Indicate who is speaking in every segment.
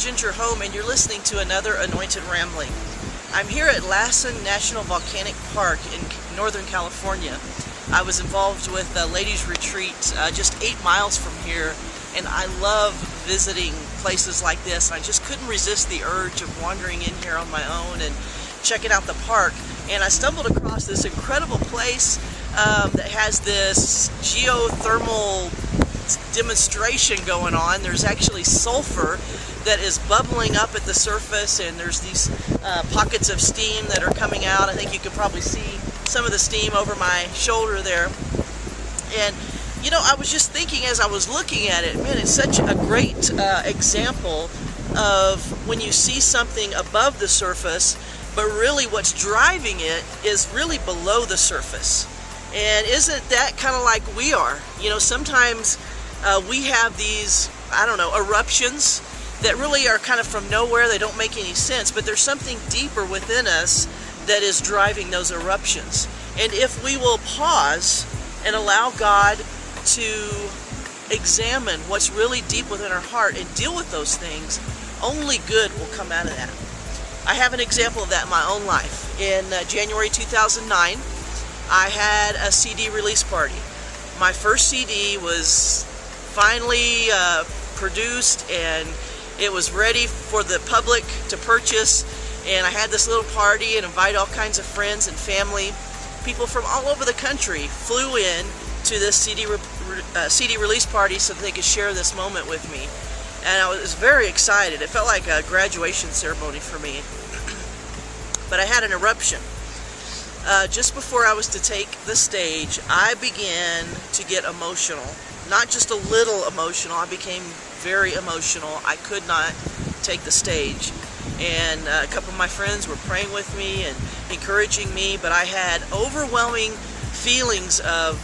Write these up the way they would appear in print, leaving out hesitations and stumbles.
Speaker 1: Ginger Hohm, and you're listening to another Anointed Rambling. I'm here at Lassen National Volcanic Park in Northern California. I was involved with a ladies' retreat just 8 miles from here, and I love visiting places like this. I just couldn't resist the urge of wandering in here on my own and checking out the park. And I stumbled across this incredible place that has this geothermal demonstration going on. There's actually sulfur that is bubbling up at the surface, and there's these pockets of steam that are coming out. I think you can probably see some of the steam over my shoulder there. And you know, I was just thinking as I was looking at it, man, it's such a great example of when you see something above the surface, but really what's driving it is really below the surface. And isn't that kind of like we are? You know, sometimes we have these, I don't know, eruptions that really are kind of from nowhere. They don't make any sense, but there's something deeper within us that is driving those eruptions. And if we will pause and allow God to examine what's really deep within our heart and deal with those things, only good will come out of that. I have an example of that in my own life. In January 2009, I had a CD release party. My first CD was finally produced, and it was ready for the public to purchase, and I had this little party and invited all kinds of friends and family. People from all over the country flew in to this CD release party so that they could share this moment with me. And I was very excited. It felt like a graduation ceremony for me. But I had an eruption. Just before I was to take the stage, I began to get emotional. Not just a little emotional, I became very emotional. I could not take the stage. And a couple of my friends were praying with me and encouraging me, but I had overwhelming feelings of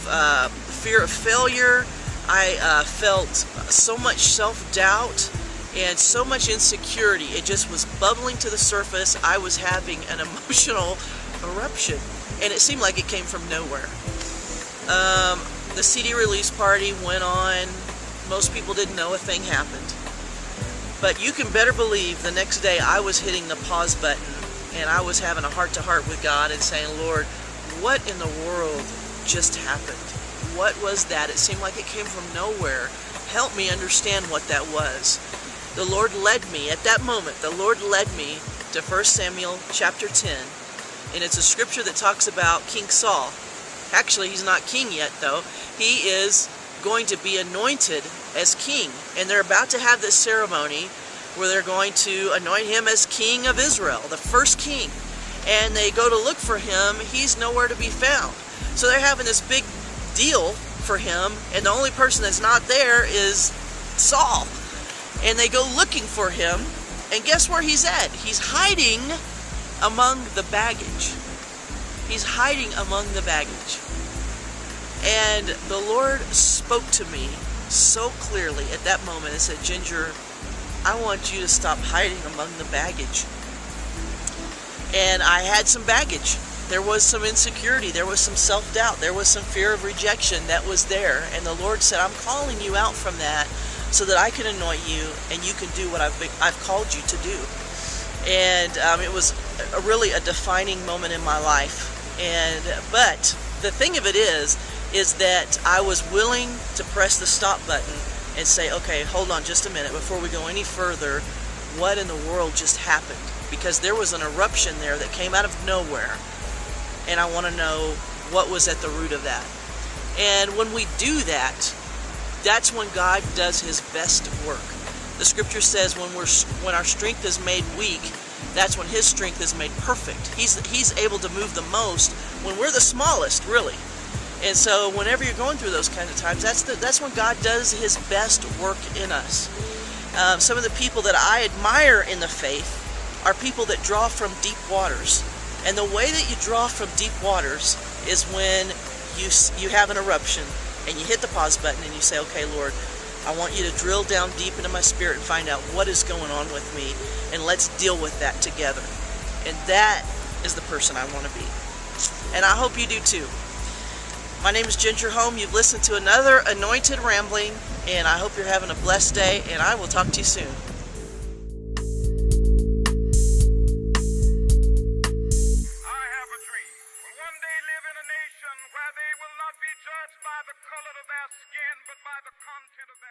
Speaker 1: fear of failure. I felt so much self-doubt and so much insecurity. It just was bubbling to the surface. I was having an emotional eruption, and it seemed like it came from nowhere. The CD release party went on. Most people didn't know a thing happened. But you can better believe the next day I was hitting the pause button, and I was having a heart-to-heart with God and saying, Lord, what in the world just happened? What was that? It seemed like it came from nowhere. Help me understand what that was. The Lord led me, at that moment, the Lord led me to 1 Samuel chapter 10. And it's a scripture that talks about King Saul. Actually, he's not king yet, though. He is going to be anointed as king. And they're about to have this ceremony where they're going to anoint him as king of Israel, the first king. And they go to look for him. He's nowhere to be found. So they're having this big deal for him, and the only person that's not there is Saul. And they go looking for him, and guess where he's at? He's hiding among the baggage. He's hiding among the baggage. And the Lord spoke to me so clearly at that moment and said, Ginger, I want you to stop hiding among the baggage. And I had some baggage. There was some insecurity, there was some self-doubt, there was some fear of rejection that was there. And the Lord said, I'm calling you out from that so that I can anoint you and you can do what I've called you to do. And it was really a defining moment in my life. But the thing of it is that I was willing to press the stop button and say, okay, hold on just a minute before we go any further. What in the world just happened? Because there was an eruption there that came out of nowhere. And I want to know what was at the root of that. And when we do that, that's when God does his best work. The scripture says when our strength is made weak, that's when his strength is made perfect. He's able to move the most when we're the smallest, really. And so whenever you're going through those kinds of times, that's when God does his best work in us. Some of the people that I admire in the faith are people that draw from deep waters. And the way that you draw from deep waters is when you have an eruption and you hit the pause button and you say, okay, Lord, I want you to drill down deep into my spirit and find out what is going on with me, and let's deal with that together. And that is the person I want to be. And I hope you do too. My name is Ginger Hohm. You've listened to another Anointed Rambling, and I hope you're having a blessed day, and I will talk to you soon.
Speaker 2: judged by the color of their skin, but by the content of their